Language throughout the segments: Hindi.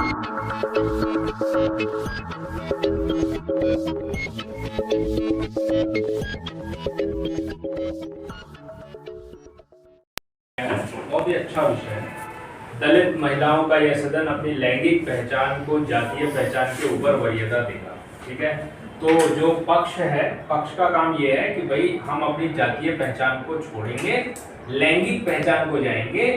बहुत ही अच्छा विषय है। दलित महिलाओं का यह सदन अपनी लैंगिक पहचान को जातीय पहचान के ऊपर वरीयता देगा। ठीक है, तो जो पक्ष है, पक्ष का काम यह है कि भाई हम अपनी जातीय पहचान को छोड़ेंगे, लैंगिक पहचान को जाएंगे,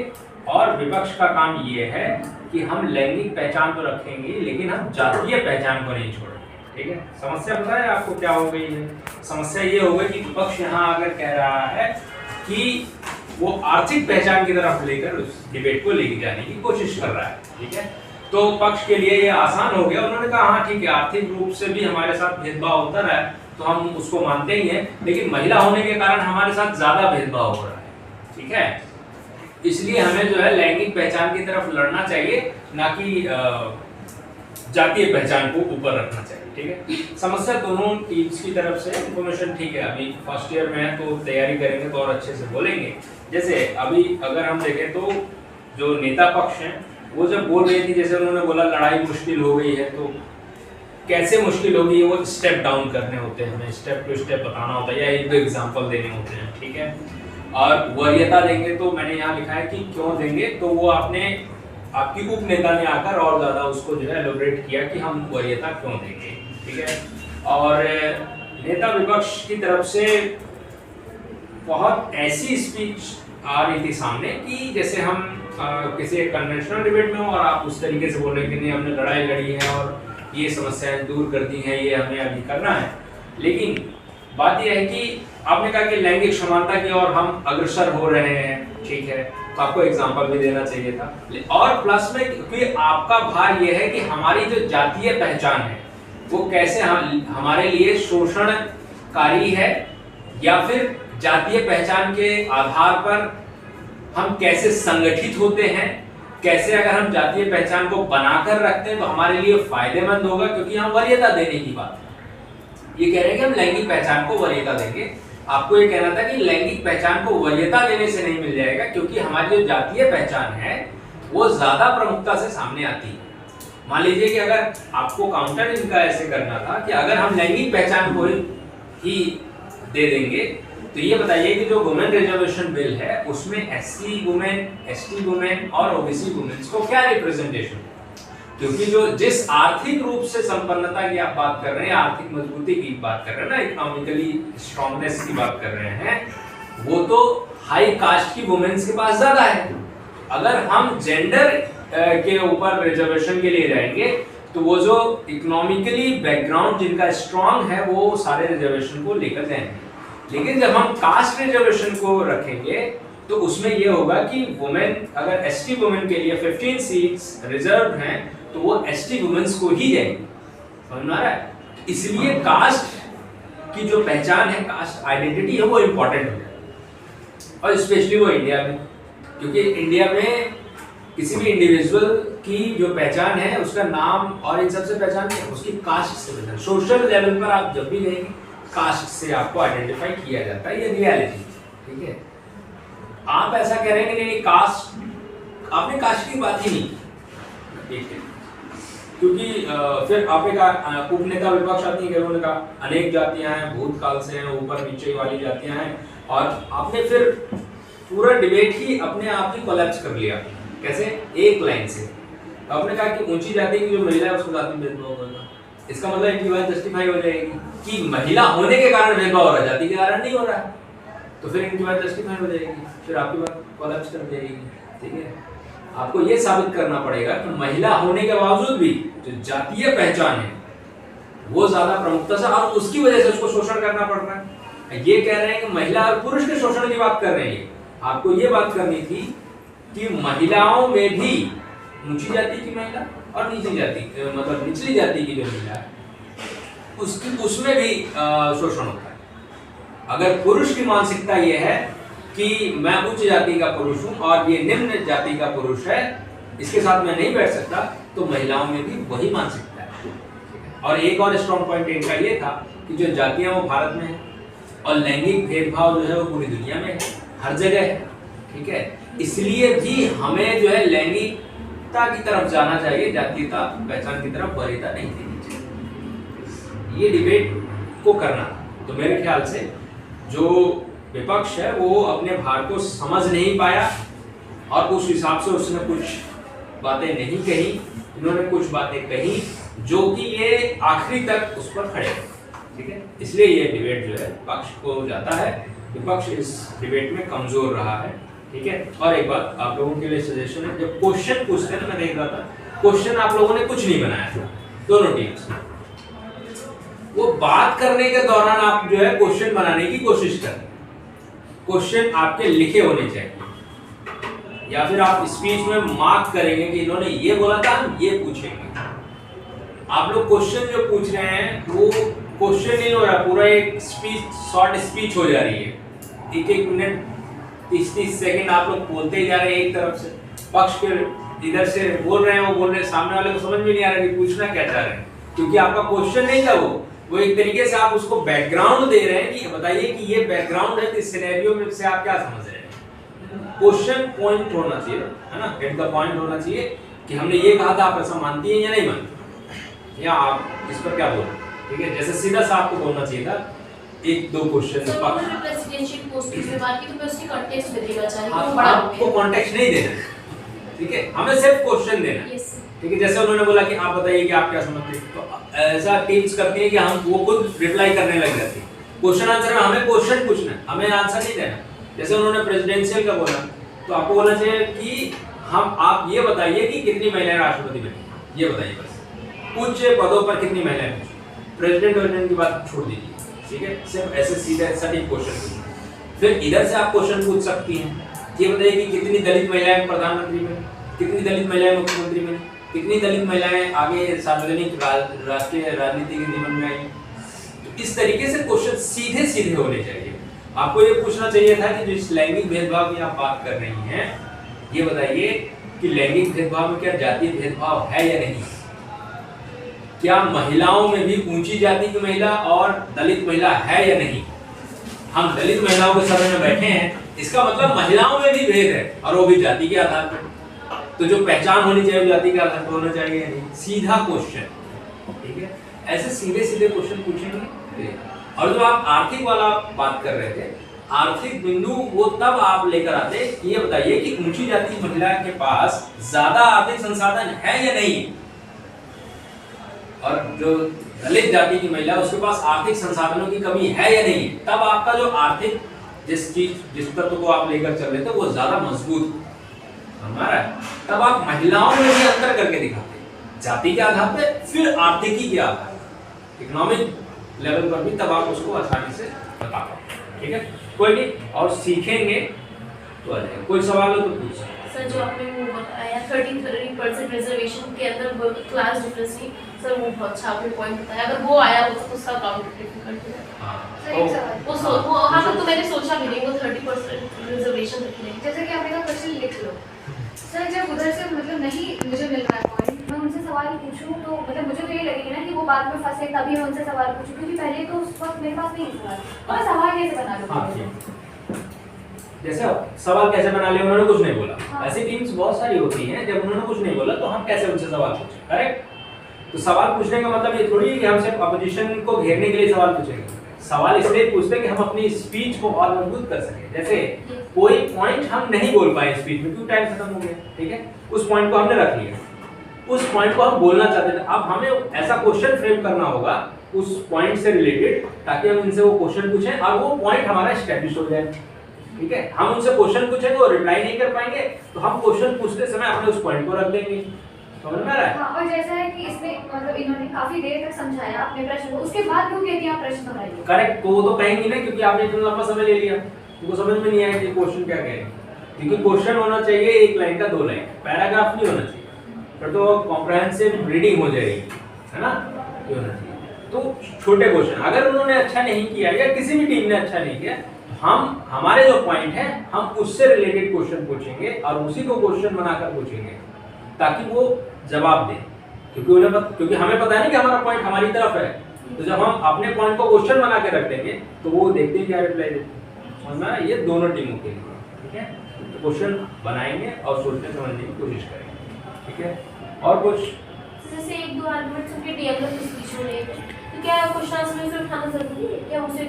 और विपक्ष का काम यह है कि हम लैंगिक पहचान तो रखेंगे लेकिन हम जातीय पहचान को नहीं छोड़ेंगे। ठीक है, समस्या पता है आपको क्या हो गई है? समस्या ये हो गई कि विपक्ष यहाँ अगर कह रहा है कि वो आर्थिक पहचान की तरफ लेकर उस डिबेट को लेके जाने की कोशिश कर रहा है। ठीक है, तो पक्ष के लिए ये आसान हो गया। उन्होंने कहा हाँ ठीक है, आर्थिक रूप से भी हमारे साथ भेदभाव होता रहा है तो हम उसको मानते ही हैं, लेकिन महिला होने के कारण हमारे साथ ज्यादा भेदभाव हो रहा है। ठीक है, इसलिए हमें जो है लैंगिक पहचान की तरफ लड़ना चाहिए, ना कि जातीय पहचान को ऊपर रखना चाहिए। ठीक है, समस्या दोनों टीम्स की तरफ से। इन्फॉर्मेशन ठीक है, अभी फर्स्ट ईयर में है तो तैयारी करेंगे तो और अच्छे से बोलेंगे। जैसे अभी अगर हम देखें तो जो नेता पक्ष हैं वो जब बोल रही थी, जैसे उन्होंने बोला लड़ाई मुश्किल हो गई है, तो कैसे मुश्किल होगी वो स्टेप डाउन करने होते हैं, हमें स्टेप टू स्टेप बताना होता है या एक दो एग्जांपल देने होते हैं। ठीक है, और वरीयता देंगे तो मैंने यहाँ लिखा है कि क्यों देंगे, तो वो आपकी उप नेता ने आकर और ज्यादा उसको जो है एलोबरेट किया कि हम वरीयता क्यों देंगे। ठीक है, और नेता विपक्ष की तरफ से बहुत ऐसी स्पीच आ रही थी सामने कि जैसे हम किसी कन्वेंशनल डिबेट में हो और आप उस तरीके से बोल रहे हैं कि नहीं हमने लड़ाई लड़ी है और ये समस्याएं दूर कर दी हैं, ये हमें अभी करना है। लेकिन बात यह है कि आपने कहा कि लैंगिक समानता की ओर हम अग्रसर हो रहे हैं। ठीक है, तो आपको एग्जांपल भी देना चाहिए था। और प्लस में क्योंकि आपका भार यह है कि हमारी जो जातीय पहचान है वो कैसे हमारे लिए शोषणकारी है, या फिर जातीय पहचान के आधार पर हम कैसे संगठित होते हैं, कैसे अगर हम जातीय पहचान को बनाकर रखते हैं तो हमारे लिए फायदेमंद होगा, क्योंकि हम वरीयता देने की बात है। ये कह रहे हैं कि हम लैंगिक पहचान को वरीयता देंगे। आपको ये कहना था कि लैंगिक पहचान को वरीयता देने से नहीं मिल जाएगा, क्योंकि हमारी जो जातीय पहचान है वो ज्यादा प्रमुखता से सामने आती है। मान लीजिए कि अगर आपको काउंटर इनका ऐसे करना था कि अगर हम लैंगिक पहचान को ही दे देंगे, तो ये बताइए कि जो वुमेन रिजर्वेशन बिल है उसमें एससी वुमेन, एसटी वुमेन और ओबीसी वुमेन्स को क्या रिप्रेजेंटेशन, क्योंकि जो जिस आर्थिक रूप से संपन्नता की आप बात कर रहे हैं, आर्थिक मजबूती की बात कर रहे हैं ना, इकोनॉमिकली स्ट्रांगनेस की बात कर रहे हैं, वो तो हाई कास्ट की वुमेन्स के पास ज्यादा है। अगर हम जेंडर के ऊपर रिजर्वेशन के लिए जाएंगे तो वो जो इकोनॉमिकली बैकग्राउंड जिनका स्ट्रांग है वो सारे रिजर्वेशन को लेकर जाएंगे। लेकिन जब हम कास्ट रिजर्वेशन को रखेंगे तो उसमें ये होगा कि वुमेन, अगर एसटी वुमेन के लिए 15 सीट्स रिजर्व हैं तो वो एसटी वुमेन्स को ही जाएंगी। समझ में आ रहा है? इसलिए कास्ट की जो पहचान है, कास्ट आइडेंटिटी है, वो इंपॉर्टेंट है, और स्पेशली वो इंडिया में, क्योंकि इंडिया में किसी भी इंडिविजुअल की जो पहचान है उसका नाम और इन सबसे पहचान नहीं है, उसकी कास्ट से पहचान। सोशल लेवल पर आप जब भी रहेंगे कास्ट से आपको आइडेंटिफाई किया जाता है, ये रियलिटी। ठीक है, आप ऐसा कह रहे हैं कि नहीं कास्ट, आपने कास्ट की बात ही नहीं की, क्योंकि फिर आपने कहा उपनेता विपक्ष आती है, उन्होंने कहा अनेक जातियां हैं, भूतकाल से हैं, ऊपर नीचे वाली जातियां हैं, और आपने फिर पूरा डिबेट ही अपने आप ही कोलैप्स कर लिया। कैसे? एक लाइन से आपने कहा कि ऊंची जाति की जो महिला है उसको जाति भेदभाव होगा। इसका मतलब इनकी बात जस्टिफाई हो जाएगी कि महिला होने के कारण भेदभाव हो रहा है, जाति के कारण नहीं हो रहा है, तो फिर इनकी बात जस्टिफाई हो जाएगी, फिर आपकी बात कोलैप्स कर जाएगी। ठीक है, आपको ये साबित करना पड़ेगा कि महिला होने के बावजूद भी जो जातीय पहचान है वो ज्यादा प्रमुखता से, और उसकी वजह से उसको शोषण करना पड़ रहा है। ये कह रहे हैं कि महिला और पुरुष के शोषण की बात कर रहे हैं। आपको ये बात करनी थी कि महिलाओं में भी ऊंची जाति की महिला और नीची जाति, मतलब निचली जाति की जो महिला है उसमें भी शोषण होता है। अगर पुरुष की मानसिकता ये है कि मैं उच्च जाति का पुरुष हूं और ये निम्न जाति का पुरुष है, इसके साथ मैं नहीं बैठ सकता, तो महिलाओं में भी वही मानसिकता है। और एक और स्ट्रॉन्ग पॉइंट इनका ये था कि जो जातियां वो भारत में है और लैंगिक भेदभाव जो है वो पूरी दुनिया में है, हर जगह है। ठीक है, इसलिए भी हमें जो है लैंगिक जातीयता की तरफ जाना चाहिए, जातीयता पहचान की तरफ वरीयता नहीं देनी चाहिए। ये डिबेट को करना। तो मेरे ख्याल से जो विपक्ष है वो अपने भार को समझ नहीं पाया और उस हिसाब से उसने कुछ बातें नहीं कही, इन्होंने कुछ बातें कही जो कि ये आखिरी तक उस पर खड़े हैं, ठीक है। इसलिए ये डिबेट जो है पक्ष को जाता है, विपक्ष इस डिबेट में कमजोर रहा है, ठीक है। और एक बात आप लोगों के लिए सजेशन है, जब क्वेश्चन पूछते हैं ना, मैं देख रहा था क्वेश्चन आप लोगों ने कुछ नहीं बनाया था दोनों टीम्स, वो बात करने के दौरान आप जो है क्वेश्चन बनाने की कोशिश करें। क्वेश्चन आपके लिखे होने चाहिए, या फिर आप स्पीच में मार्क करेंगे कि इन्होंने ये बोला था, हम ये पूछेंगे। आप लोग क्वेश्चन जो पूछ रहे हैं वो क्वेश्चन नहीं हो रहा, पूरा एक स्पीच, शॉर्ट स्पीच हो जा रही है। एक मिनट 30 सेकंड आप लोग बोलते ही जा रहे हैं, एक तरफ से पक्ष के इधर से बोल रहे हैं, वो बोल रहे हैं, सामने वाले को समझ में नहीं आ रहा कि पूछना क्या चाह रहे हैं, क्योंकि आपका क्वेश्चन नहीं था वो एक तरीके से आप उसको बैकग्राउंड दे रहे हैं कि बताइए कि ये बैकग्राउंड है, इस सिनेरियो में से आप क्या समझ रहे हैं। क्वेश्चन पॉइंट होना चाहिए, है ना, एट द पॉइंट होना चाहिए कि हमने ये कहा था, आप ऐसा मानती हैं या नहीं मानती, या आप इस पर क्या बोल रहे हैं, ठीक है। जैसे सीधा सा आपको बोलना चाहिए था, एक दो क्वेश्चन प्रेसिडेंशियल पोस्ट की बात की तो मैं उसकी कॉन्टेक्स्ट में देना चाह रही हूं, आपको कॉन्टेक्स्ट नहीं देना, ठीक है, हमें सिर्फ क्वेश्चन देना, ठीक है। जैसे उन्होंने बोला कि आप बताइए कि आप क्या समझते हैं, तो ऐसा टीम्स करती है कि हम वो खुद रिप्लाई करने लग जाती है। क्वेश्चन आंसर में हमें क्वेश्चन पूछना है, हमें आंसर नहीं देना। जैसे उन्होंने प्रेसिडेंशियल का बोला, तो आपको बोलना चाहिए कि आप ये बताइए कि कितनी महिलाएं राष्ट्रपति बनी, ये बताइए बस। उच्च पदों पर कितनी महिलाएं बनी, प्रेसिडेंट की बात छोड़ दीजिए, ठीक है। सिर्फ ऐसे सीधा सटीक क्वेश्चन पूछना। फिर इधर से आप क्वेश्चन पूछ सकती हैं, ये बताइए कि कितनी दलित महिलाएं प्रधानमंत्री में, कितनी दलित महिलाएं मुख्यमंत्री में, कितनी दलित महिलाएं आगे सार्वजनिक राष्ट्रीय राजनीति के जीवन में आई। तो इस तरीके से क्वेश्चन सीधे सीधे होने चाहिए। आपको ये पूछना चाहिए था कि जिस लैंगिक भेदभाव की आप बात कर रही हैं, ये बताइए कि लैंगिक भेदभाव में क्या जातीय भेदभाव है या नहीं, क्या महिलाओं में भी ऊंची जाति की महिला और दलित महिला है या नहीं। हम दलित महिलाओं के सभा में बैठे हैं, इसका मतलब महिलाओं में भी भेद है, और वो भी जाति के आधार पर। तो जो पहचान होनी चाहिए वो जाति के आधार पर होना चाहिए या नहीं। सीधा क्वेश्चन, ठीक है, ऐसे सीधे सीधे क्वेश्चन पूछेंगे। और जो आप आर्थिक वाला बात कर रहे थे, आर्थिक बिंदु वो तब आप लेकर आते कि ये बताइए कि ऊंची जाति महिला के पास ज्यादा आर्थिक संसाधन है या नहीं, और जो दलित जाति की महिला उसके पास आर्थिक संसाधनों की कमी है या नहीं। तब आपका जो आर्थिक जिस तत्व को आप लेकर चल रहे थे वो ज्यादा मजबूत हमारा, तब आप महिलाओं में भी अंतर करके दिखाते, जाति के आधार पे, फिर आर्थिकी के आधार पे, इकोनॉमिक लेवल पर भी, तब आप उसको आसानी से बता पाओ, ठीक है। कोई नहीं, और सीखेंगे तो आ जाएगा। कोई सवाल हो तो पूछ। सर जो आपने वो बताया 33% रिजर्वेशन के अंदर क्लास डिफरेंस की, सर वो बहुत अच्छा आपने पॉइंट बताया, अगर वो आया हो तो उसका काउंट डिफिकल्ट है। हाँ तो मैंने सोचा भी नहीं वो 30% रिजर्वेशन रखने, जैसे कि आपने कहा क्वेश्चन लिख लो। सर जब उधर से मतलब नहीं मुझे मिल रहा है पॉइंट, मैं उनसे सवाल पूछूं तो मतलब मुझे तो ये लगेगा ना कि वो बाद में फंसे, तभी मैं उनसे सवाल पूछूं, क्योंकि पहले तो उस वक्त मेरे पास नहीं सवाल, और सवाल कैसे बना लूं। जैसे सवाल कैसे बना ले, उन्होंने कुछ नहीं बोला। हाँ। ऐसी टीम्स बहुत सारी होती हैं, जब उन्होंने कुछ नहीं बोला तो हम कैसे उनसे सवाल पूछें, करेक्ट। तो सवाल पूछने का मतलब ये थोड़ी है कि हम सिर्फ अपोजिशन को घेरने के लिए सवाल पूछेंगे। सवाल इसलिए पूछते हैं कि हम अपनी स्पीच को और मजबूत कर सकें। जैसे कोई पॉइंट हम नहीं बोल पाए स्पीच में क्योंकि टाइम खत्म हो गया, ठीक है, उस पॉइंट को हमने रख लिया, उस पॉइंट को हम बोलना चाहते थे। अब हमें ऐसा क्वेश्चन फ्रेम करना होगा उस पॉइंट से रिलेटेड, ताकि हम इनसे वो क्वेश्चन पूछें और वो पॉइंट हमारा एस्टैब्लिश हो जाए, ठीक है। हम उनसे क्वेश्चन पूछेंगे, वो रिप्लाई नहीं कर पाएंगे, तो हम क्वेश्चन पूछते समय अपने उस पॉइंट को रख देंगे। समझ में आ रहा है? हाँ, और जैसा है कि इसमें मतलब इन्होंने काफी देर तक समझाया अपने प्रश्न को, उसके बाद क्यों कहती हैं आप प्रश्न दोहराइए। करेक्ट, तो वो तो कहेंगी ना, क्योंकि आपने इतना लंबा समय ले लिया, उनको समझ में नहीं आया कि क्वेश्चन क्या कह रहे हैं। क्योंकि क्वेश्चन होना चाहिए एक लाइन का 2 लाइन, पैराग्राफ नहीं होना चाहिए, फिर तो कॉम्प्रहेंसिव रीडिंग हो जाएगी, है ना, ये होना चाहिए। तो छोटे क्वेश्चन अगर उन्होंने अच्छा नहीं किया या किसी भी टीम ने अच्छा नहीं किया, हम हमारे जो पॉइंट है हम उससे रिलेटेड क्वेश्चन पूछेंगे और उसी को क्वेश्चन बनाकर पूछेंगे ताकि वो जवाब दें, क्योंकि हमें पता नहीं कि हमारा पॉइंट हमारी तरफ है। तो जब हम अपने पॉइंट को क्वेश्चन बना के रख देंगे तो वो देखते हैं क्या रिप्लाई देते हैं। समझना, ये दोनों टीमों के लिए, ठीक है। तो क्वेश्चन बनाएंगे और सोचने समझने की कोशिश करेंगे। ठीक है, और कुछ? जैसे एक दो आर्गुमेंट्स उनके डीएलओ के स्पीच में रहे थे, तो क्या क्वेश्चन आंसर में से उठाना जरूरी है क्या उसे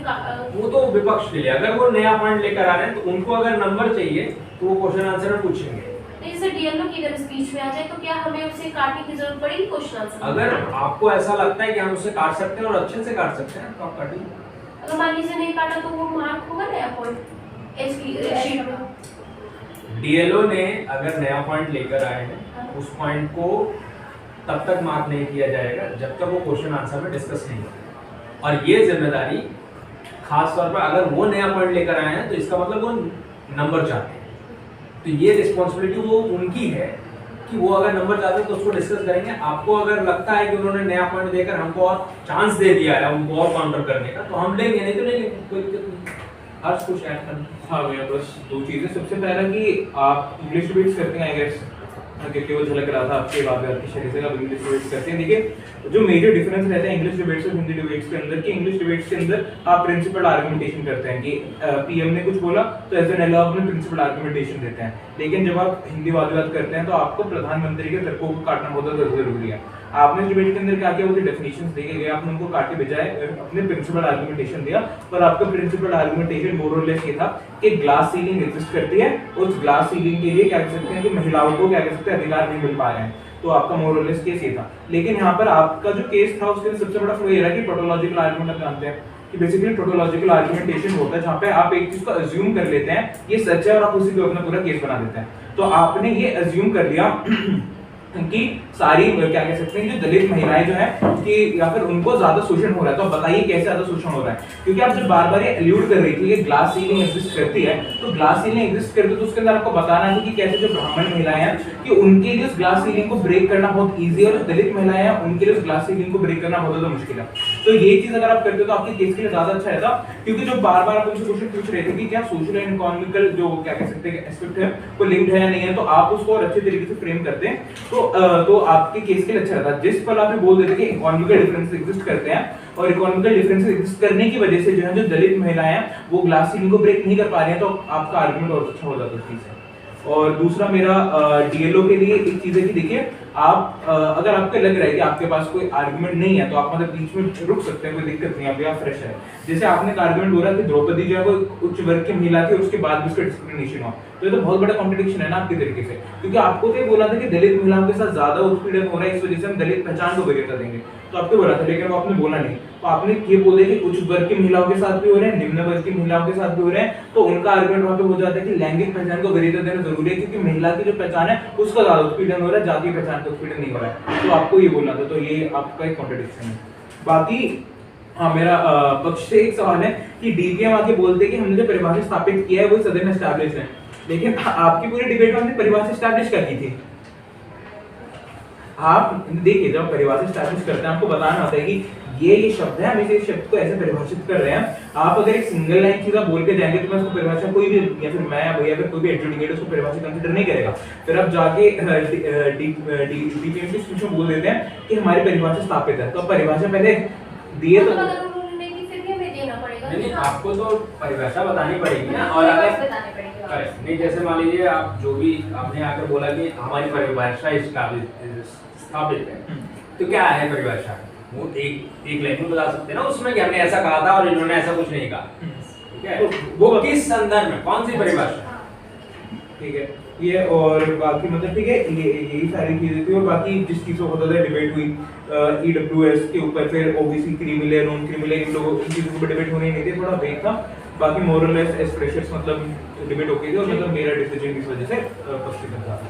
वो तो विपक्ष के लिए, अगर वो नया पॉइंट लेकर आ रहे हैं तो उनको अगर नंबर चाहिए तो वो क्वेश्चन आंसर में पूछेंगे। जैसे डीएलओ की अगर स्पीच में आ जाए तो क्या हमें उसे काटने की जरूरत पड़ेगी क्वेश्चन आंसर? अगर आपको ऐसा लगता है कि हम उसे काट सकते हैं और अच्छे से काट सकते हैं तो आप काटिए। अगर मान लीजिए नहीं काटा तो वो मार्क होगा नया पॉइंट एच की शीट में? डीएलओ ने अगर नया पॉइंट लेकर आए हैं उस पॉइंट को तब तक मार्क नहीं किया जाएगा जब तक वो क्वेश्चन आंसर में डिस्कस नहीं होगा। और ये जिम्मेदारी खास तौर पर अगर वो नया पॉइंट लेकर आए हैं तो इसका मतलब वो नंबर चाहते हैं, तो ये रिस्पॉन्सिबिलिटी वो उनकी है कि वो अगर नंबर चाहते हैं तो उसको डिस्कस करेंगे। आपको अगर लगता है कि उन्होंने नया पॉइंट देकर हमको और चांस दे दिया है उनको और काउंटर करने का, तो हम लेंगे, नहीं तो नहीं लेंगे, कोई दिक्कत नहीं। हर्ष कुछ ऐड करना? हाँ भैया, बस दो चीजें। सबसे पहला कि आप इंग्लिश डिबेट्स करते हैं आई गेस, क्योंकि वो झलक रहा था आपके बात की शरीर से, आप इंग्लिश डिबेट्स करते हैं। देखिए जो मेजर डिफरेंस रहता है इंग्लिश डिबेट्स और हिंदी डिबेट्स के अंदर, कि इंग्लिश डिबेट्स के अंदर आप प्रिंसिपल आर्गुमेंटेशन करते हैं कि पीएम ने कुछ बोला तो एज एन एलॉ अपने प्रिंसिपल आर्गुमेंटेशन देते हैं। लेकिन जब आप हिंदी वाद विवाद करते हैं तो आपको प्रधानमंत्री के तर्कों को काटना बहुत ज़्यादा जरूरी है। आपने डिबेट के अंदर क्या किया, वो डेफिनेशंस दिए गए, आपने उनको काटे बजाय अपने प्रिंसिपल आर्गुमेंटेशन दिया। और आपका प्रिंसिपल आर्गुमेंटेशन मोर और लेस ये था कि ग्लास सीलिंग एग्जिस्ट करती है, उस ग्लास सीलिंग के लिए क्या कह सकते हैं कि महिलाओं को क्या कह सकते हैं अधिकार नहीं मिल पा रहे हैं। तो आपका मोर और लेस केस ये था। लेकिन यहाँ पर आपका जो केस था उसके सबसे बड़ा फ्लो ये रहा कि टोटोलॉजिकल आर्गुमेंट आप जानते हैं कि बेसिकली टोटोलॉजिकल आर्गुमेंटेशन होता है जहाँ पे आप एक चीज को अज्यूम कर लेते हैं ये सच है और आप उसी को अपना पूरा केस बना देते हैं। तो आपने ये अज्यूम कर लिया कि सारी क्या कह सकते हैं जो दलित महिलाएं जो है कि या फिर उनको ज्यादा शोषण हो रहा है। तो बताइए कैसे ज्यादा शोषण हो रहा है, क्योंकि आप जब बार बार ये एल्यूड कर रही थी कि ग्लास सीलिंग एग्जिस्ट करती है, तो ग्लास सीलिंग एग्जिस्ट करती है तो उसके अंदर आपको बताना है कि कैसे जो ब्राह्मण महिलाएं हैं कि उनके लिए उस ग्लास सीलिंग को ब्रेक करना बहुत ईजी है और जो दलित महिलाएं हैं उनके लिए उस ग्लास सीलिंग को ब्रेक करना बहुत ज्यादा मुश्किल है। तो ये चीज अगर आप करते हो तो आपके केस के लिए ज्यादा अच्छा रहता, क्योंकि जो बार बार आप उनसे क्वेश्चन पूछ रहे थे कि क्या सोशल एंड इकोनॉमिकल जो क्या कह सकते हैं एस्पेक्ट है वो लिंक्ड है या नहीं है, तो आप उसको और अच्छे तरीके से फ्रेम करते हैं तो आपके केस के लिए अच्छा रहता। जिस पर आप बोल देते कि इकोनॉमिकल डिफरेंसेस एग्जिस्ट करते हैं और इकोनॉमिकल डिफरेंसेस एग्जिस्ट करने की वजह से जो है जो दलित महिलाएं हैं वो ग्लास सीलिंग को ब्रेक नहीं कर पा रही हैं, तो आपका आर्गुमेंट और अच्छा हो जाता है उस चीज से। और दूसरा मेरा डीएलओ के लिए एक चीज है कि देखिए आप अगर आपको लग रहा है कि आपके पास कोई आर्गुमेंट नहीं है तो आप मतलब बीच में रुक सकते हैं, कोई दिक्कत नहीं, आप फ्रेश है। जैसे आपने एक आर्गुमेंट बोला कि द्रौपदी जो है वो उच्च वर्ग की महिला थी, उसके बाद भी उसका डिस्क्रिमिनेशन हो, तो ये तो बहुत बड़ा कॉन्ट्रडिक्शन है ना आपके तरीके से, क्योंकि आपको तो ये बोला था कि दलित महिलाओं के साथ ज्यादा उत्पीड़न हो रहा है इस वजह से हम दलित पहचान को वरीयता देंगे, तो आपको बोला था, लेकिन वो आपने बोला नहीं। तो आपने ये बोले कि उच्च वर्ग की महिलाओं के साथ भी हो रहे हैं, निम्न वर्ग की महिलाओं के साथ भी हो रहे हैं, तो उनका आर्गुमेंट वहां पे हो जाता है कि लैंगिक पहचान को वरीयता देना जरूरी है, क्योंकि महिला की जो पहचान है उसका ज्यादा उत्पीड़न हो रहा है, जातीय पहचान का उत्पीड़न नहीं हो रहा है। तो आपको ये बोलना था, तो ये आपका एक कॉन्ट्रडिक्शन है। बाकी हाँ, मेरा पक्ष से एक सवाल है कि डीपीएम आके बोलते हैं कि हमने जो परिभाषा स्थापित किया है वो सदन एस्टैब्लिश है, लेकिन आपकी पूरी डिबेट में हमने परिभाषा एस्टैब्लिश कर दी थी। आप देखिए जब परिभाषा एस्टैब्लिश करते हैं आपको बताना होता है कि ये शब्द है, हम इस शब्द को ऐसे परिभाषित कर रहे हैं। आप अगर एक सिंगल लाइन चीज बोल के जाएंगे तो मैं उसको परिभाषा कोई भी या फिर मैं या भैया फिर कोई भी एडजुडिकेट उसको परिभाषा कंसीडर नहीं करेगा। फिर आप जाके डीपीएम की स्पीच में बोल देते हैं कि हमारी परिभाषा स्थापित है, तो परिभाषा पहले दिए तो नहीं, आपको तो परिभाषा बतानी पड़ेगी ना। और अगर नहीं, जैसे मान लीजिए आप जो भी आपने आकर बोला कि हमारी परिभाषा स्थापित है, तो क्या है परिभाषा, वो एक लाइन में बता सकते हैं ना उसमें कि हमने ऐसा कहा था और इन्होंने ऐसा कुछ नहीं कहा, ठीक है, वो किस संदर्भ में कौन सी परिभाषा, ठीक है ये। और बाकी मतलब ठीक है ये यही सारी चीजें थी। और बाकी जिस चीज को होता था डिबेट हुई ईडब्ल्यूएस के ऊपर, फिर ओबीसी क्रीमिले नॉन क्रीमिले इन लोगों इन चीजों पर डिबेट होनी नहीं थी, थोड़ा वेग था। बाकी मोर और लेस एज फ्रेशर्स मतलब डिबेट हो गई थी और मतलब मेरा डिसीजन इस वजह से पक्ष था।